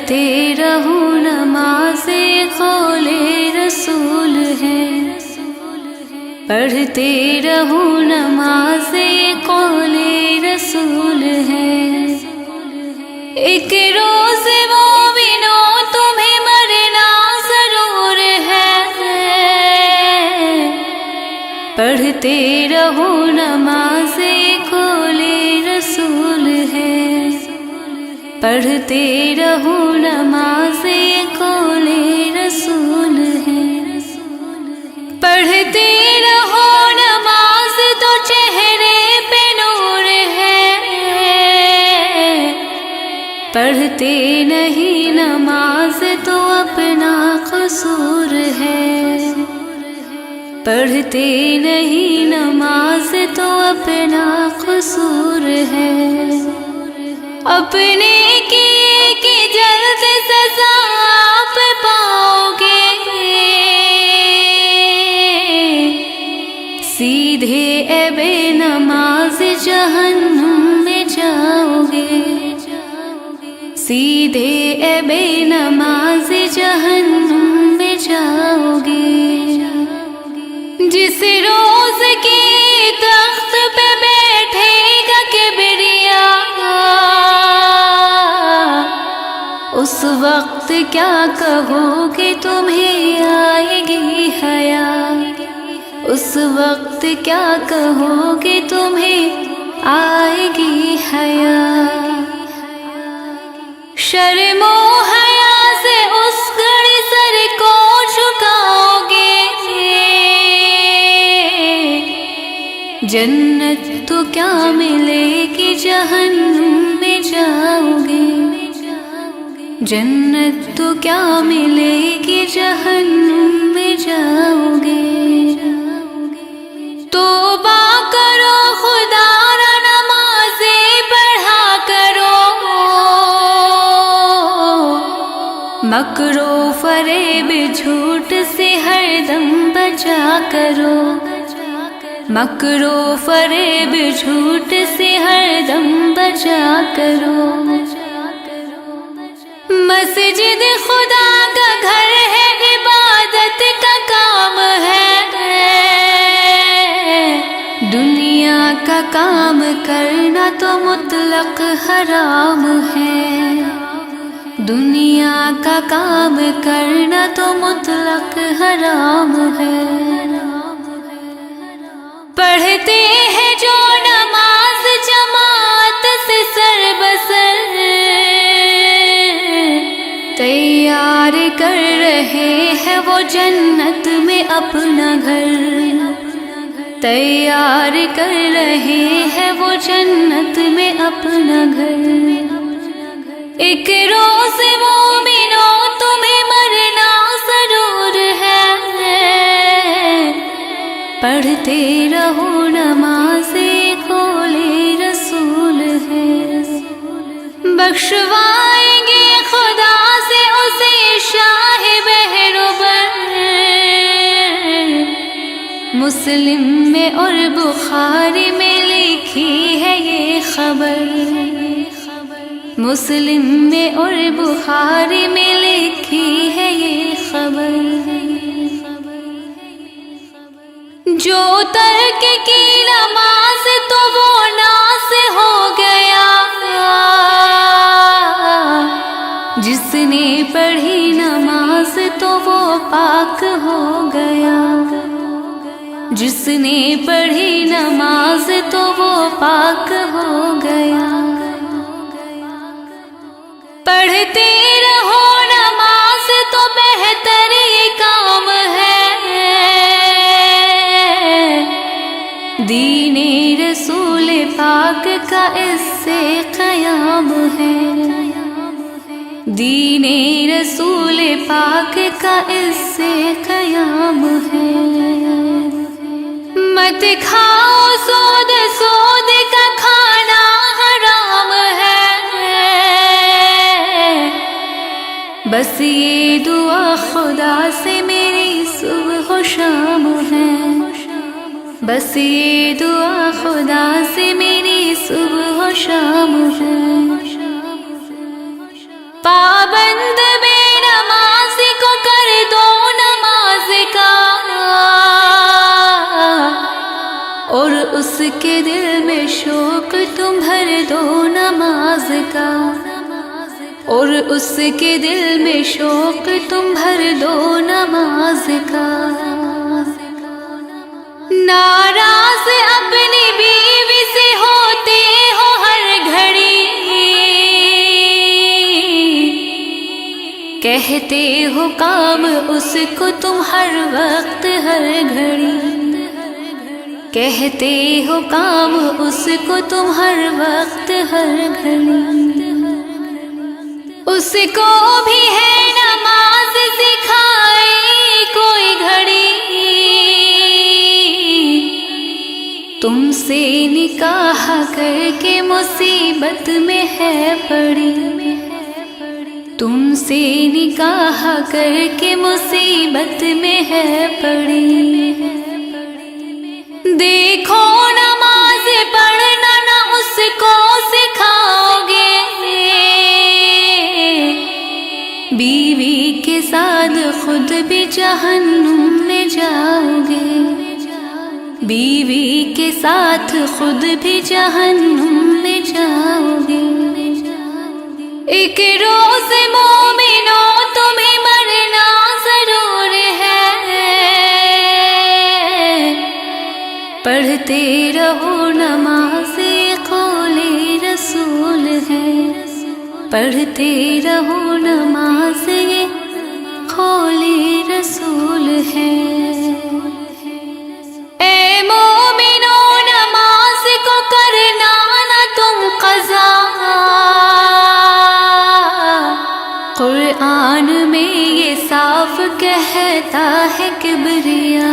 پڑھتے رہو نماز قول رسول ہے، پڑھتے رہو نماز قول رسول ہے۔ ایک روز مومنوں تمہیں مرنا ضرور ہے، پڑھتے رہو نماز قول رسول ہے، پڑھتے رہو نماز قول رسول ہے۔ پڑھتے رہو نماز تو چہرے پہ نور ہے، پڑھتے نہیں نماز تو اپنا قصور ہے، پڑھتے نہیں نماز تو اپنا قصور ہے۔ اپنے کیے کہ جلد سزا آپ پاؤ گے، سیدھے اے بے نماز جہنم میں جاؤ گے، سیدھے اے بے نماز جہنم میں جاؤ گے۔ جس روز کے تخت پہ بیٹھے گا کبریا، اس وقت کیا کہو گے تمہیں آئے گی حیا، اس وقت کیا کہو گے تمہیں آئے گی حیا۔ شرم و حیا سے اس گھڑی سر کو جھکاؤ گے، جنت تو کیا ملے گی جہنم میں جاؤ گے، جنت تو کیا ملے گی جہنم میں جاؤ گے۔ توبہ کرو خدا را نمازیں پڑھا کرو، مکر و فریب جھوٹ سے ہر دم بچا کرو، مکر و فریب جھوٹ سے ہر دم بچا کرو۔ مسجد خدا کا گھر ہے، عبادت کا کام ہے، دنیا کا کام کرنا تو مطلق حرام ہے، دنیا کا کام کرنا تو مطلق حرام ہے۔ پڑھتے ہیں جو نماز جماعت سے سر بسر، تیار کر رہے ہیں وہ جنت میں اپنا گھر، تیار کر رہے ہیں وہ جنت میں اپنا گھر۔ ایک روز مومنوں تمہیں مرنا ضرور ہے، پڑھتے رہو نماز قول رسول ہے۔ بخشوائیں گے خدا سے اسے شاہ بہروبر، مسلم میں اور بخاری میں لکھی ہے یہ خبر، مسلم میں اور بخاری میں لکھی ہے یہ خبر۔ جو ترک کی نماز تو وہ ناس ہو گیا، جس نے پڑھی نماز تو وہ پاک ہو گیا، جس نے پڑھی نماز تو وہ پاک ہو گیا۔ پڑھتے رہو نماز تو بہتر یہ کام ہے، دین رسول پاک کا اس سے قیام ہے، دین رسول پاک کا اس سے قیام ہے۔ مت کھاؤ سود، سود کا کھانا حرام ہے، بس یہ دعا خدا سے میری صبح و شام ہے، بس یہ دعا خدا سے میری صبح و شام ہے۔ پابند بے نماز کو کر دو نماز کا، اور اس کے دل میں شوق تم بھر دو نماز کا، اور اس کے دل میں شوق تم بھر دو نماز کا۔ ناراض اپنی بیوی سے ہوتے ہو ہر گھڑی، کہتے ہو کام اس کو تم ہر وقت ہر گھڑی، کہتے ہو کام اس کو تم ہر وقت ہر گھڑی۔ اس کو بھی ہے نماز سکھائی کوئی گھڑی، تم سے نکاح کر کے مصیبت میں ہے پڑی، تم سے نکاح کر کے مصیبت میں ہے پڑی۔ دیکھو نماز پڑھنا نہ اس کو سکھاؤ گے، بیوی کے ساتھ خود بھی جہنم میں جاؤ گے، بیوی کے ساتھ خود بھی جہنم میں جاؤ گے۔ ایک روز مومنوں تمہیں مرنا ضرور ہے، پڑھتے رہو نماز قول رسول ہے، پڑھتے رہو نماز قول رسول ہے۔ اے مومنوں نماز کو کرنا نہ تم قضا، قرآن میں یہ صاف کہتا ہے کبریا،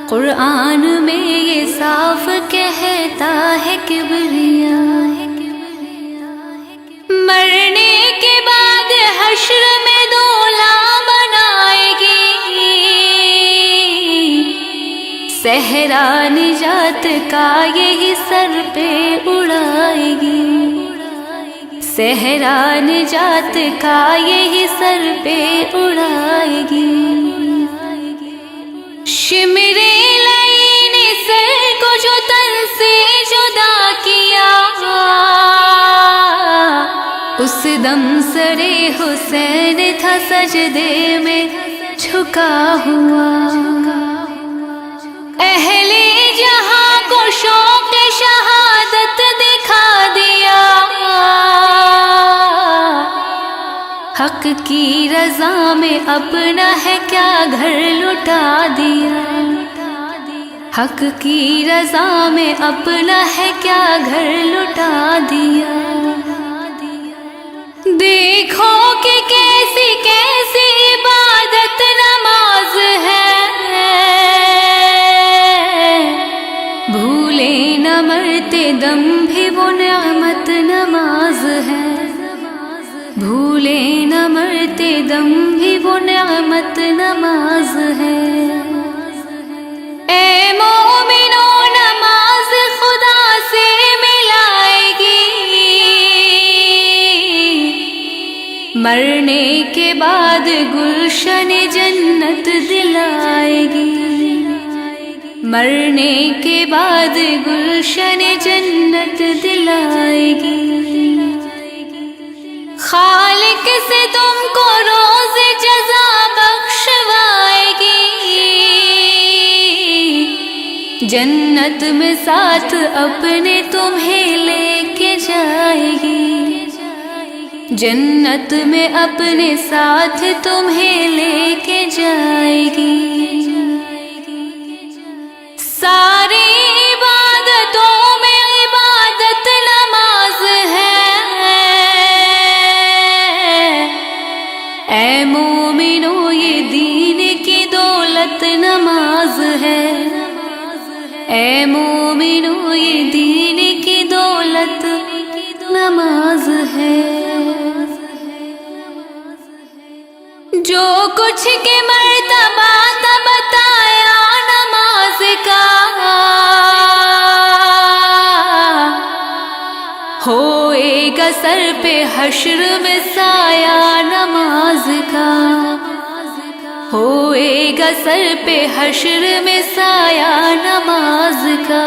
قرآن میں یہ صاف کہتا ہے کبریا۔ مرنے کے بعد حشر میں دولا بنائے گی، صحرا نجات کا یہی سر پہ اڑائے گی، صحرا نجات کا یہی سر پہ اڑائے گی۔ شمرے لئین سر کو جو تن سے جدا کیا، اس دم سرے حسین تھا سجدے میں جھکا ہوا، اہل جہاں کو شوق شہادت دکھا دیا، حق کی رضا میں اپنا ہے کیا گھر لٹا دیا، حق کی رضا میں اپنا ہے کیا گھر لٹا دیا۔ دیکھو کہ کیسی کیسی عبادت نماز ہے، بھولے نہ مرتے دم بھی وہ نعمت نماز ہے، بھولے نہ مرتے دم بھی وہ نعمت نماز ہے۔ اے مومنوں نماز خدا سے ملائے گی، مرنے کے بعد گلشن جنت دلائے گی، مرنے کے بعد گلشن جنت دلائے گی۔ خالق سے تم کو روز جزا بخشوائے گی، جنت میں ساتھ اپنے تمہیں لے کے جائے گی، جنت میں اپنے ساتھ تمہیں لے کے جائے گی۔ ساری عبادتوں میں عبادت نماز ہے، اے مومنو یہ دین کی دولت نماز ہے، اے مومنو یہ دین کی دولت نماز ہے۔ جو کچھ کے مرتبہ بتایا نماز کا، ہوئے گا سر پہ حشر میں سایہ نماز کا، ہوئے گا سر پہ حشر میں سایہ نماز کا۔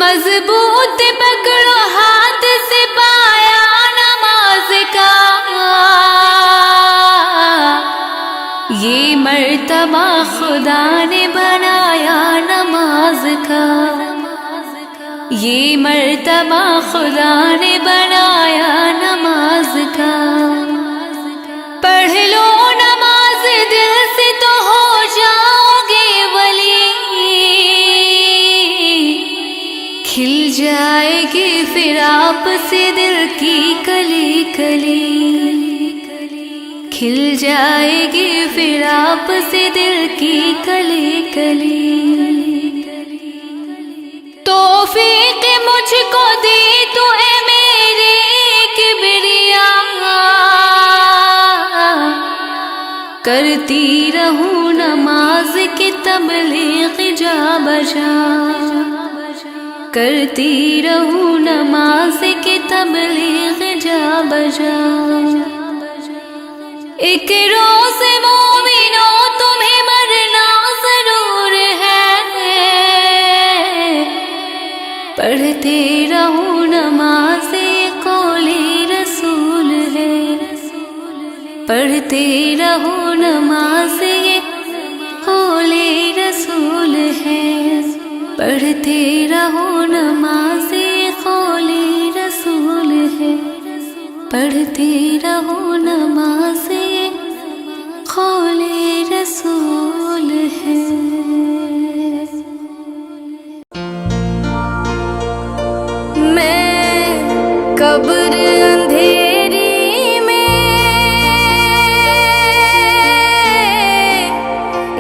مضبوط پکڑو ہاتھ سے پایا نماز کا، یہ مرتبہ خدا نے بنایا نماز کا، یہ مرتبہ خدا نے بنایا نماز کا۔ پڑھ لو نماز دل سے تو ہو جاؤ گے ولی، کھل جائے گی پھر آپ سے دل کی کلی کلی، کھل جائے گی پھر آپ سے دل کی کلی کلی۔ توفیق مجھ کو دی تو اے میرے کبریا، کرتی رہوں نماز کی تبلیغ جا بجا، کرتی رہوں نماز کی تبلیغ جا بجا۔ ایک روز مومنوں تمہیں مرنا ضرور ہے، پڑھتے رہو نماز قول رسول ہے، پڑھتے رہو نماز قول رسول ہے، پڑھتے رہو نماز قول رسول ہے، پڑھتے رہو نماز قول رسول ہے۔ میں قبر اندھیری میں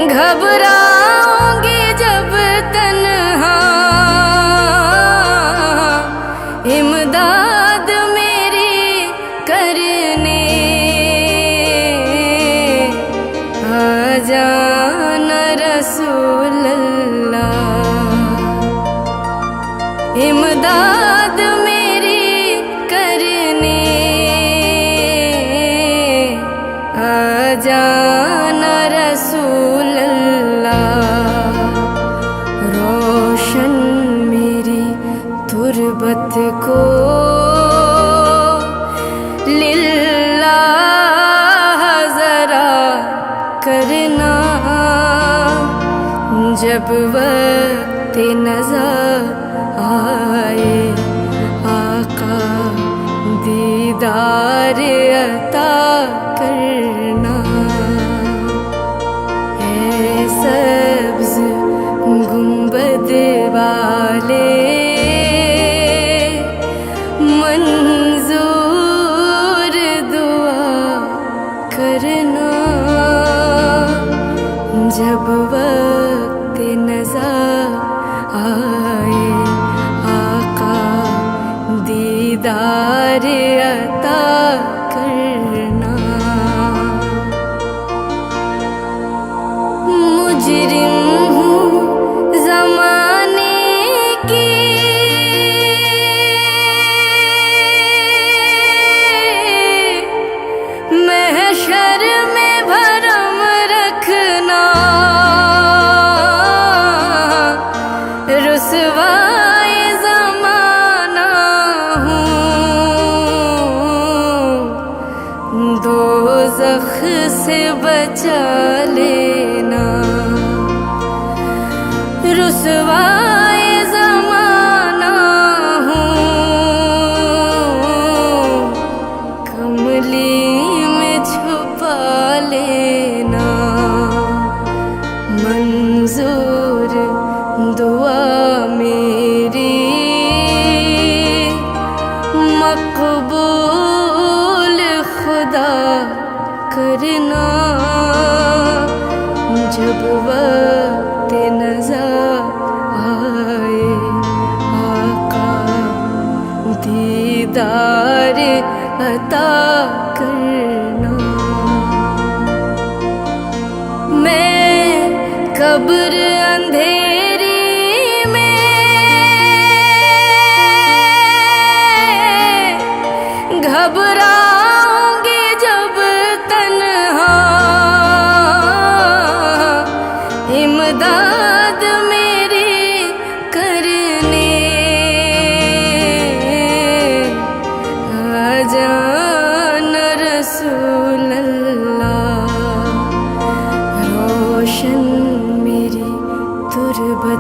گھبراؤں گی جب تنہا، امداد میری کرنے آ جانا رسول اللہ، امداد میری کرنے آ جانا رسول اللہ، روشن میری تربت کو للہ ذرا کرنا، جب وقت نظر آئے آقا دیدار عطا کرنا، اے سبز گنبد والے منظور دعا کرنا، جب وقت نظر آئے آقا دیدار عطا کرنا۔ مجرم ہوں زمانے کی محشر میں بھرم رکھنا، رسوائے زمانہ ہوں، دوزخ سے بچا لینا، رسوائے زمانہ ہوں، کملی میں چھپا لینا، منظور دعا میری مقبول خدا کرنا، جب وقت نظر آئے آقا دیدار عطا کرنا۔ میں قبر اندھیری میں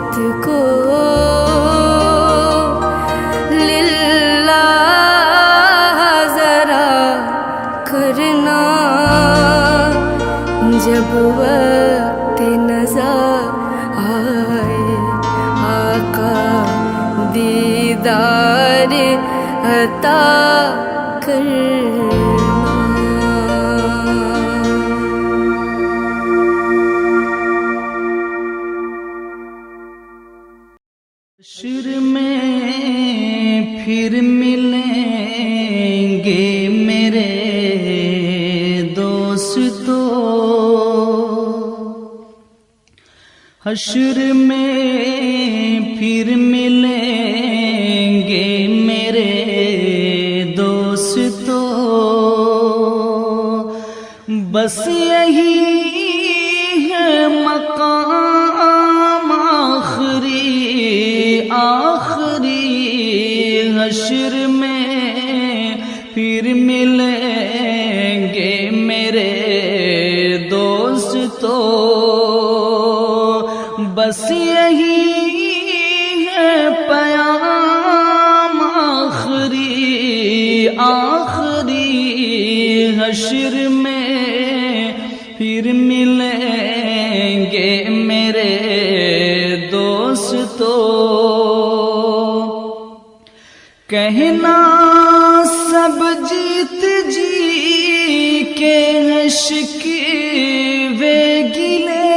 محبت کو للہ ذرا کرنا، جب وقت نظر آئے آقا دیدار عطا کرنا۔ حشر میں پھر ملیں گے میرے دوستو، حشر میں پھر ملیں گے میرے دوستو، بس یہی ہے مقام آخری آخری، حشر میں پھر ملیں گے میرے دوستو، بس یہی ہے پیام آخری آخری، حشر میں پھر ملیں گے میرے دوستو، کہنا سب جیت جی کے ہیں شکوے گلے،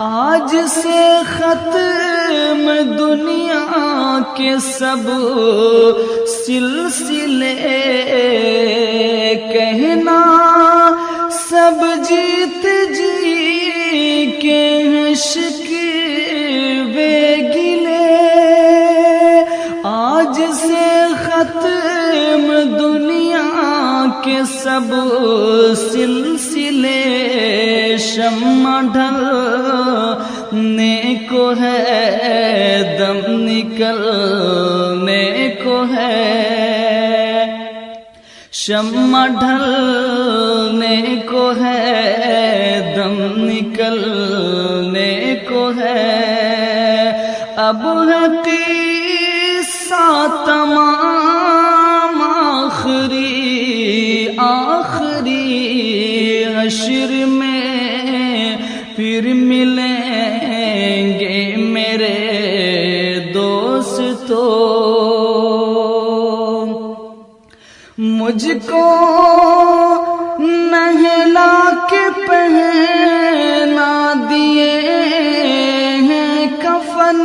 آج سے ختم دنیا کے سب سلسلے، کہنا سب جیت جی کے ہیں شکوے گلے، آج سے ختم دنیا کے سب سلسلے، شمع ڈھلنے کو ہے دم نکلنے کو ہے، شمع ڈھلنے کو ہے دم نکلنے کو ہے، اب ہے قصہ تمام آخری آخری، حشر میں پھر ملیں گے میرے دوستو، مجھ کو نہلا کے پہنا دیے ہیں کفن،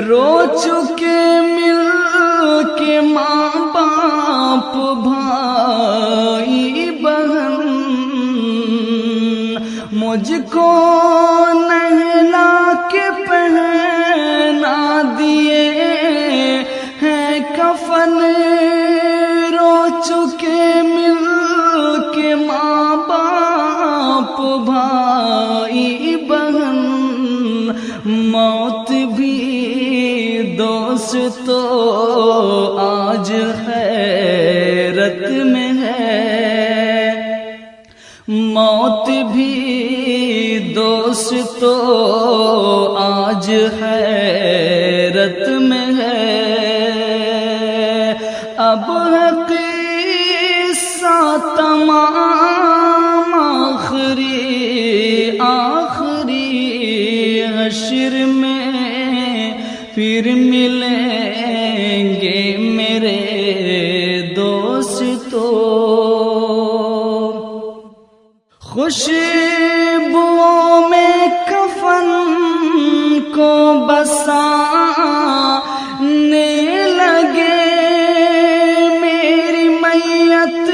رو چکے مل کے ماں باپ بھائی بہن، مجھ کو نہلا کے پہنا دیے ہیں کفن، رو چکے مل کے ماں باپ بھائی بہن، موت بھی دوستو آج حیرت میں ہے، موت بھی دوستو آج حیرت میں ہے، اب ہے قصہ تمام آخری آخری، حشر میں پھر ملیں گے میرے دوستو، خوشبوؤں میں کفن کو بسانے لگے، میری میت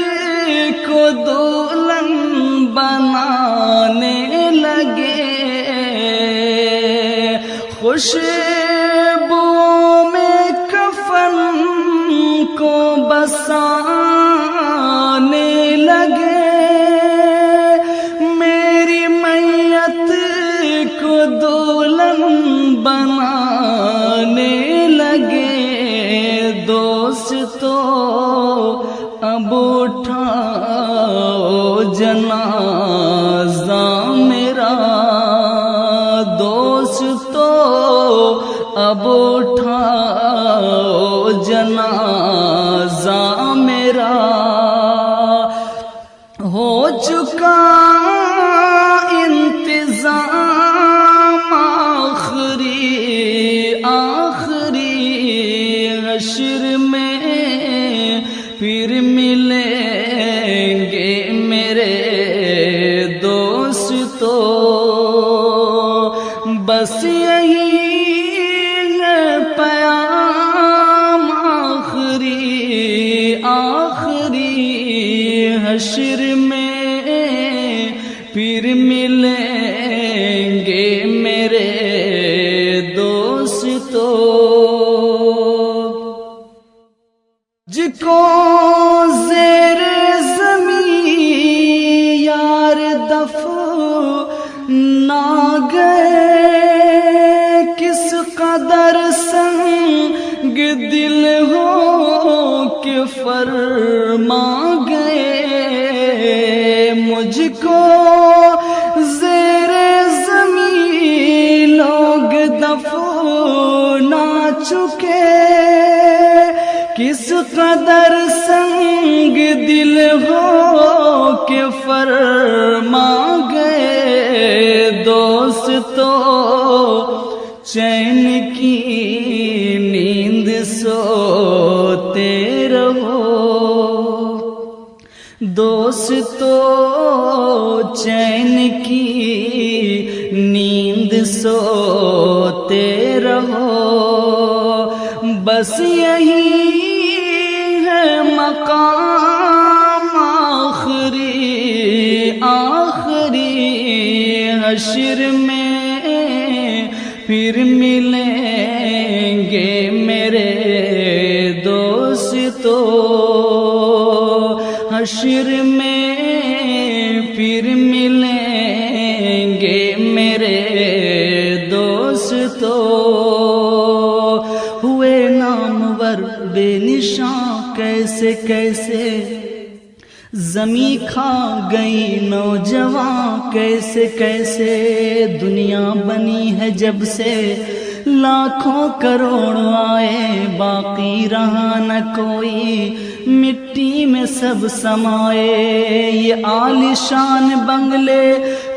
کو دلہن بنانے لگے، خوشبوؤں میں کفن کو بسانے لگے، میری میت کو دلہن بنانے لگے، دوستو اب اٹھاؤ جنازہ میرا، اب اٹھاؤ جنازہ میرا، ہو چکا انتظام آخری حشر میں پھر ملیں گے میرے دوستو، بس یہی ہے پیام آخری حشر میں پھر ملیں گے میرے دوستو، جن کو زیر زمین یار دفن گئے، کس قدر سنگ دل ہو کہ فرما گئے، مجھ کو زیر زمین لوگ دفنا چکے، کس قدر سنگ دل ہو کہ فرما گئے، دوستو چین کی نیند سوتے رہو، دوستو چین کی نیند سوتے رہو، بس یہی ہے مقام آخری حشر میں پھر ملیں گے میرے دوستو، حشر میں پھر ملیں گے میرے دوستو، ہوئے نامور بے نشاں کیسے کیسے، زمیں کھا گئی نوجوان کیسے کیسے، دنیا بنی ہے جب سے لاکھوں کروڑ آئے، باقی رہا نہ کوئی، مٹی میں سب سمائے، یہ عالیشان بنگلے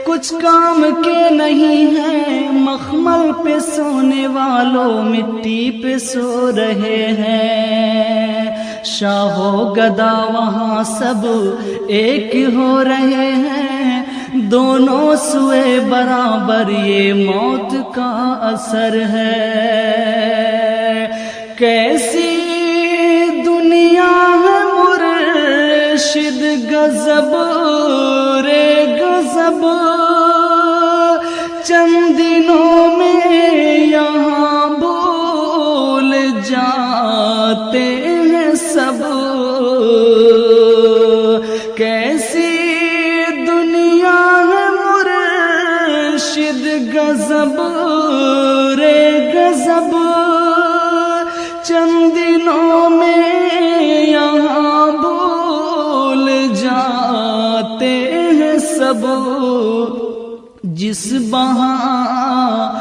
کچھ کام کے نہیں ہیں، مخمل پہ سونے والوں مٹی پہ سو رہے ہیں، شاہ و گدا وہاں سب ایک ہو رہے ہیں، دونوں سوئے برابر یہ موت کا اثر ہے، کیسی دنیا ہے مرشد غضب رے غضب، چند دنوں میں یہاں بھول جاتے ہیں سب، کیسی دنیا ہے مرشد غضب رے غضب، چند دنوں میں یہاں بھول جاتے ہیں سب، جس بہانے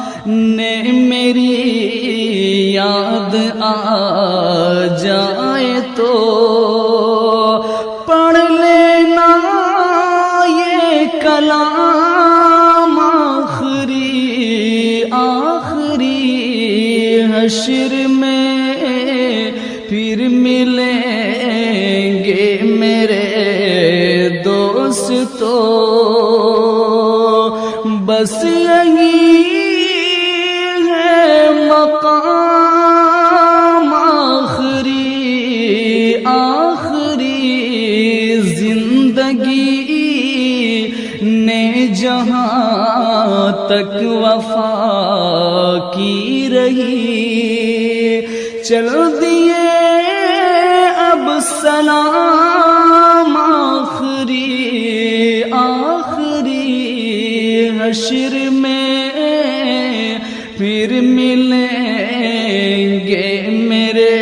میری یاد آ جائے تو پڑھ لینا یہ کلام آخری حشر میں پھر ملیں گے میرے دوستو، بس یہی ہے مقام آخری زندگی نے جہاں تک وفا کی رہی، چل دیے اب سلام آخری حشر میں پھر ملیں گے میرے